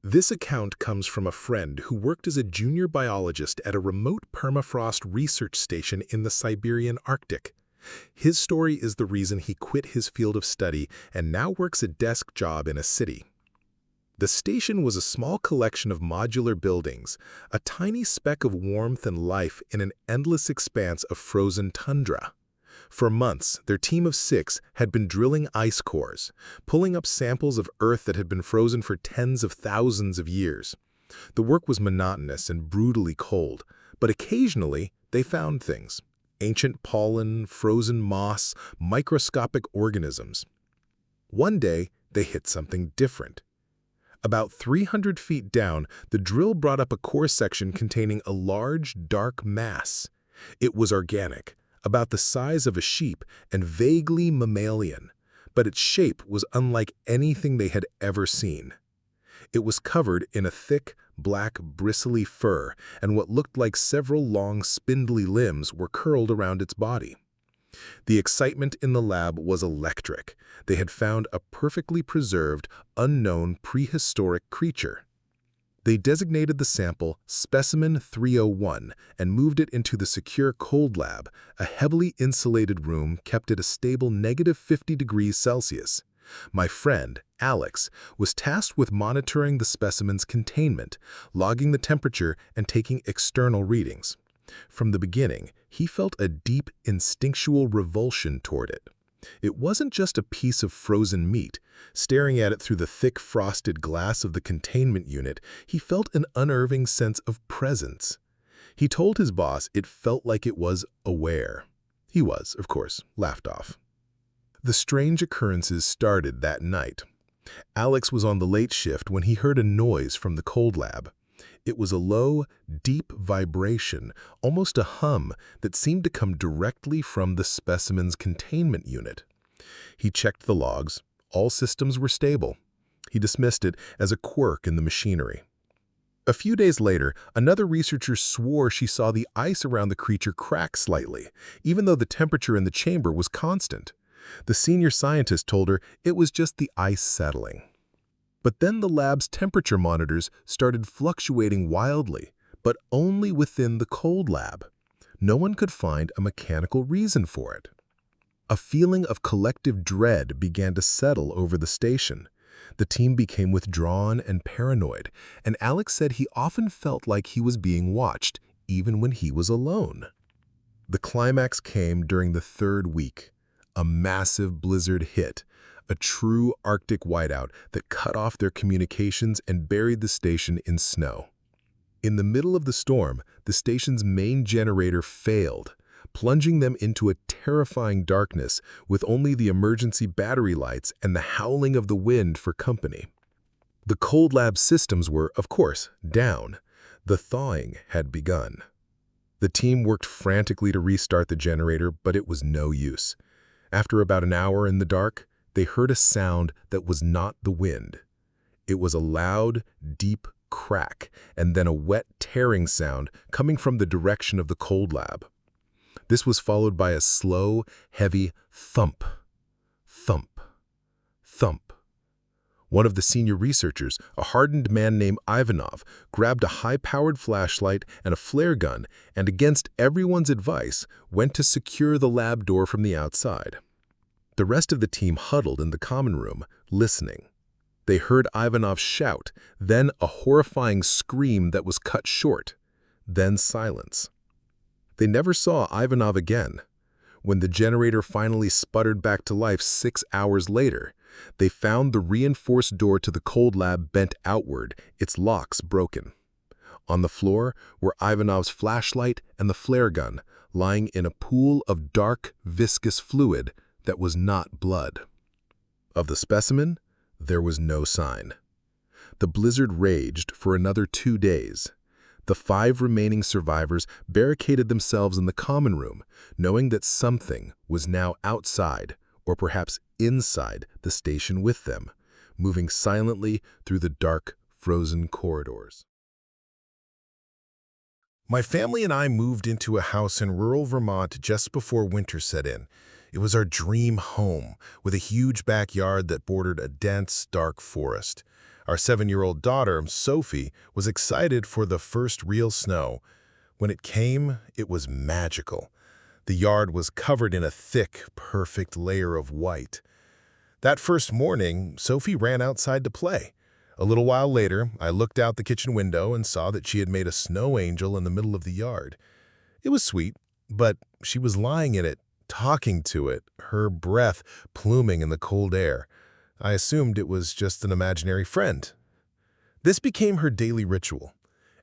This account comes from a friend who worked as a junior biologist at a remote permafrost research station in the Siberian Arctic. His story is the reason he quit his field of study and now works a desk job in a city. The station was a small collection of modular buildings, a tiny speck of warmth and life in an endless expanse of frozen tundra. For months, their team of 6 had been drilling ice cores, pulling up samples of Earth that had been frozen for tens of thousands of years. The work was monotonous and brutally cold, but occasionally they found things: ancient pollen, frozen moss, microscopic organisms. One day, they hit something different. About 300 feet down, the drill brought up a core section containing a large, dark mass. It was organic, about the size of a sheep and vaguely mammalian, but its shape was unlike anything they had ever seen. It was covered in a thick, black, bristly fur, and what looked like several long, spindly limbs were curled around its body. The excitement in the lab was electric. They had found a perfectly preserved, unknown prehistoric creature. They designated the sample Specimen 301 and moved it into the secure cold lab, a heavily insulated room kept at a stable -50 degrees Celsius. My friend, Alex, was tasked with monitoring the specimen's containment, logging the temperature, and taking external readings. From the beginning, he felt a deep, instinctual revulsion toward it. It wasn't just a piece of frozen meat. Staring at it through the thick frosted glass of the containment unit, he felt an unnerving sense of presence. He told his boss it felt like it was aware. He was, of course, laughed off. The strange occurrences started that night. Alex was on the late shift when he heard a noise from the cold lab. It was a low, deep vibration, almost a hum, that seemed to come directly from the specimen's containment unit. He checked the logs. All systems were stable. He dismissed it as a quirk in the machinery. A few days later, another researcher swore she saw the ice around the creature crack slightly, even though the temperature in the chamber was constant. The senior scientist told her it was just the ice settling. But then the lab's temperature monitors started fluctuating wildly, but only within the cold lab. No one could find a mechanical reason for it. A feeling of collective dread began to settle over the station. The team became withdrawn and paranoid, and Alex said he often felt like he was being watched, even when he was alone. The climax came during the 3rd week. A massive blizzard hit, a true Arctic whiteout that cut off their communications and buried the station in snow. In the middle of the storm, the station's main generator failed, plunging them into a terrifying darkness with only the emergency battery lights and the howling of the wind for company. The cold lab systems were, of course, down. The thawing had begun. The team worked frantically to restart the generator, but it was no use. After about an hour in the dark, they heard a sound that was not the wind. It was a loud, deep crack, and then a wet, tearing sound coming from the direction of the cold lab. This was followed by a slow, heavy thump, thump, thump. One of the senior researchers, a hardened man named Ivanov, grabbed a high-powered flashlight and a flare gun and, against everyone's advice, went to secure the lab door from the outside. The rest of the team huddled in the common room, listening. They heard Ivanov shout, then a horrifying scream that was cut short, then silence. They never saw Ivanov again. When the generator finally sputtered back to life 6 hours later, they found the reinforced door to the cold lab bent outward, its locks broken. On the floor were Ivanov's flashlight and the flare gun, lying in a pool of dark, viscous fluid that was not blood. Of the specimen, there was no sign. The blizzard raged for another 2 days. The 5 remaining survivors barricaded themselves in the common room, knowing that something was now outside, or perhaps inside, the station with them, moving silently through the dark, frozen corridors. My family and I moved into a house in rural Vermont just before winter set in. It was our dream home, with a huge backyard that bordered a dense, dark forest. Our 7-year-old daughter, Sophie, was excited for the first real snow. When it came, it was magical. The yard was covered in a thick, perfect layer of white. That first morning, Sophie ran outside to play. A little while later, I looked out the kitchen window and saw that she had made a snow angel in the middle of the yard. It was sweet, but she was lying in it, talking to it, her breath pluming in the cold air. I assumed it was just an imaginary friend. This became her daily ritual.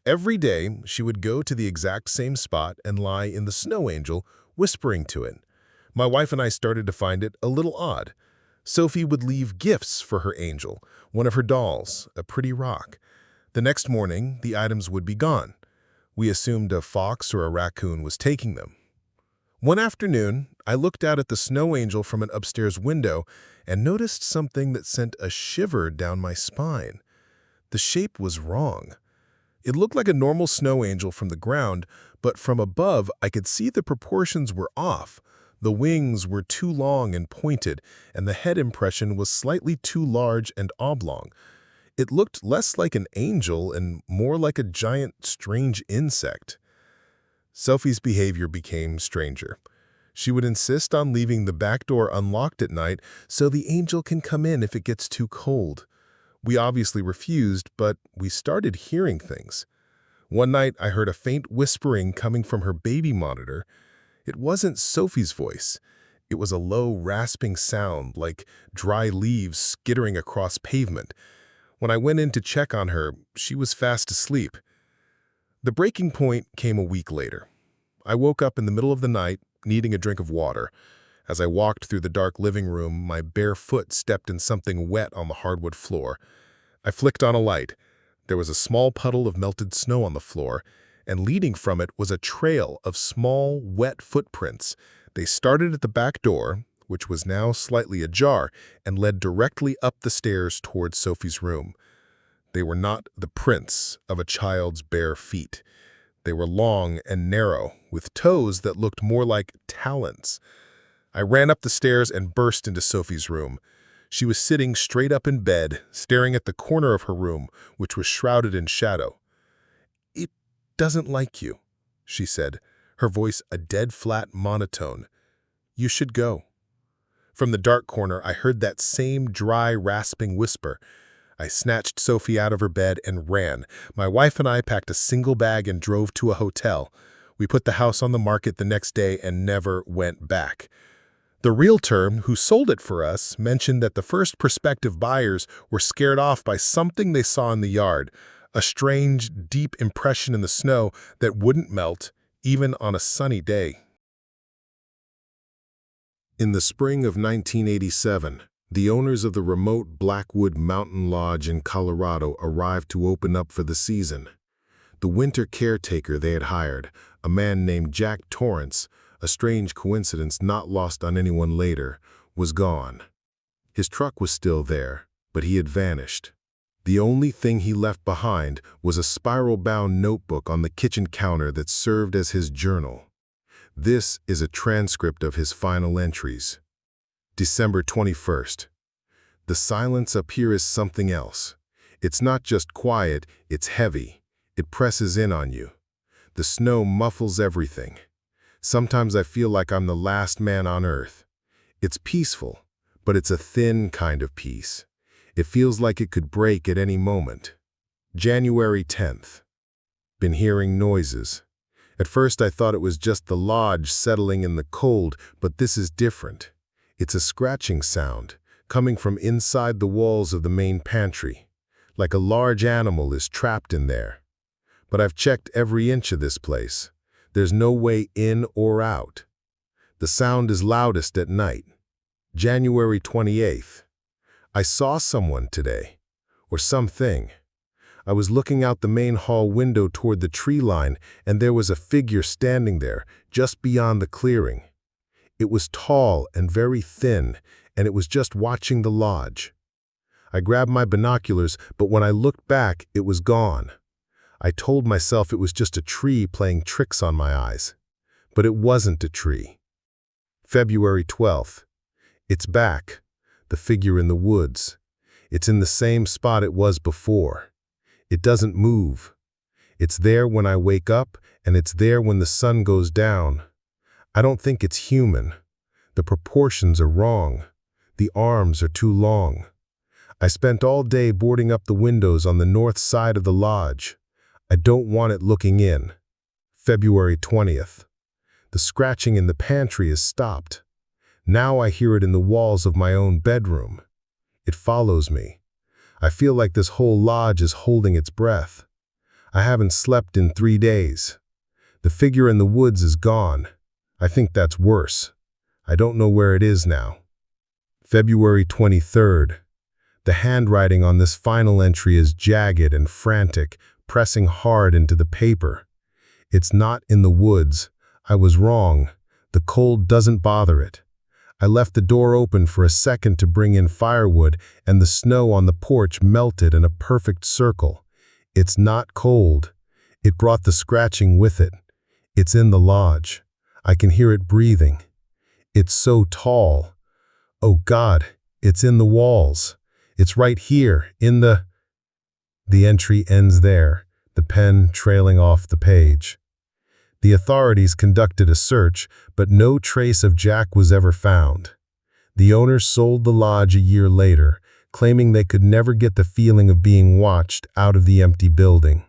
Every day, she would go to the exact same spot and lie in the snow angel, whispering to it. My wife and I started to find it a little odd. Sophie would leave gifts for her angel, one of her dolls, a pretty rock. The next morning, the items would be gone. We assumed a fox or a raccoon was taking them. One afternoon, I looked out at the snow angel from an upstairs window and noticed something that sent a shiver down my spine. The shape was wrong. It looked like a normal snow angel from the ground, but from above I could see the proportions were off. The wings were too long and pointed, and the head impression was slightly too large and oblong. It looked less like an angel and more like a giant, strange insect. Sophie's behavior became stranger. She would insist on leaving the back door unlocked at night so the angel can come in if it gets too cold. We obviously refused, but we started hearing things. One night, I heard a faint whispering coming from her baby monitor. It wasn't Sophie's voice. It was a low, rasping sound, like dry leaves skittering across pavement. When I went in to check on her, she was fast asleep. The breaking point came a week later. I woke up in the middle of the night, needing a drink of water. As I walked through the dark living room, my bare foot stepped in something wet on the hardwood floor. I flicked on a light. There was a small puddle of melted snow on the floor, and leading from it was a trail of small, wet footprints. They started at the back door, which was now slightly ajar, and led directly up the stairs towards Sophie's room. They were not the prints of a child's bare feet. They were long and narrow, with toes that looked more like talons. I ran up the stairs and burst into Sophie's room. She was sitting straight up in bed, staring at the corner of her room, which was shrouded in shadow. "It doesn't like you," she said, her voice a dead flat monotone. "You should go." From the dark corner, I heard that same dry, rasping whisper. I snatched Sophie out of her bed and ran. My wife and I packed a single bag and drove to a hotel. We put the house on the market the next day and never went back. The realtor who sold it for us mentioned that the first prospective buyers were scared off by something they saw in the yard, a strange, deep impression in the snow that wouldn't melt, even on a sunny day. In the spring of 1987, the owners of the remote Blackwood Mountain Lodge in Colorado arrived to open up for the season. The winter caretaker they had hired, a man named Jack Torrance, a strange coincidence not lost on anyone later, was gone. His truck was still there, but he had vanished. The only thing he left behind was a spiral-bound notebook on the kitchen counter that served as his journal. This is a transcript of his final entries. December 21st. The silence up here is something else. It's not just quiet, it's heavy. It presses in on you. The snow muffles everything. Sometimes I feel like I'm the last man on earth. It's peaceful, but it's a thin kind of peace. It feels like it could break at any moment. January 10th. Been hearing noises. At first I thought it was just the lodge settling in the cold, but this is different. It's a scratching sound, coming from inside the walls of the main pantry, like a large animal is trapped in there. But I've checked every inch of this place. There's no way in or out. The sound is loudest at night. January 28th. I saw someone today, or something. I was looking out the main hall window toward the tree line, and there was a figure standing there, just beyond the clearing. It was tall and very thin, and it was just watching the lodge. I grabbed my binoculars, but when I looked back, it was gone. I told myself it was just a tree playing tricks on my eyes. But it wasn't a tree. February 12th. It's back, the figure in the woods. It's in the same spot it was before. It doesn't move. It's there when I wake up, and it's there when the sun goes down. I don't think it's human. The proportions are wrong. The arms are too long. I spent all day boarding up the windows on the north side of the lodge. I don't want it looking in. February 20th. The scratching in the pantry is stopped. Now I hear it in the walls of my own bedroom. It follows me. I feel like this whole lodge is holding its breath. I haven't slept in 3 days. The figure in the woods is gone. I think that's worse. I don't know where it is now. February 23rd. The handwriting on this final entry is jagged and frantic, pressing hard into the paper. It's not in the woods. I was wrong. The cold doesn't bother it. I left the door open for a second to bring in firewood, and the snow on the porch melted in a perfect circle. It's not cold. It brought the scratching with it. It's in the lodge. I can hear it breathing. It's so tall. Oh God, it's in the walls. It's right here, in the... The entry ends there, the pen trailing off the page. The authorities conducted a search, but no trace of Jack was ever found. The owners sold the lodge a year later, claiming they could never get the feeling of being watched out of the empty building.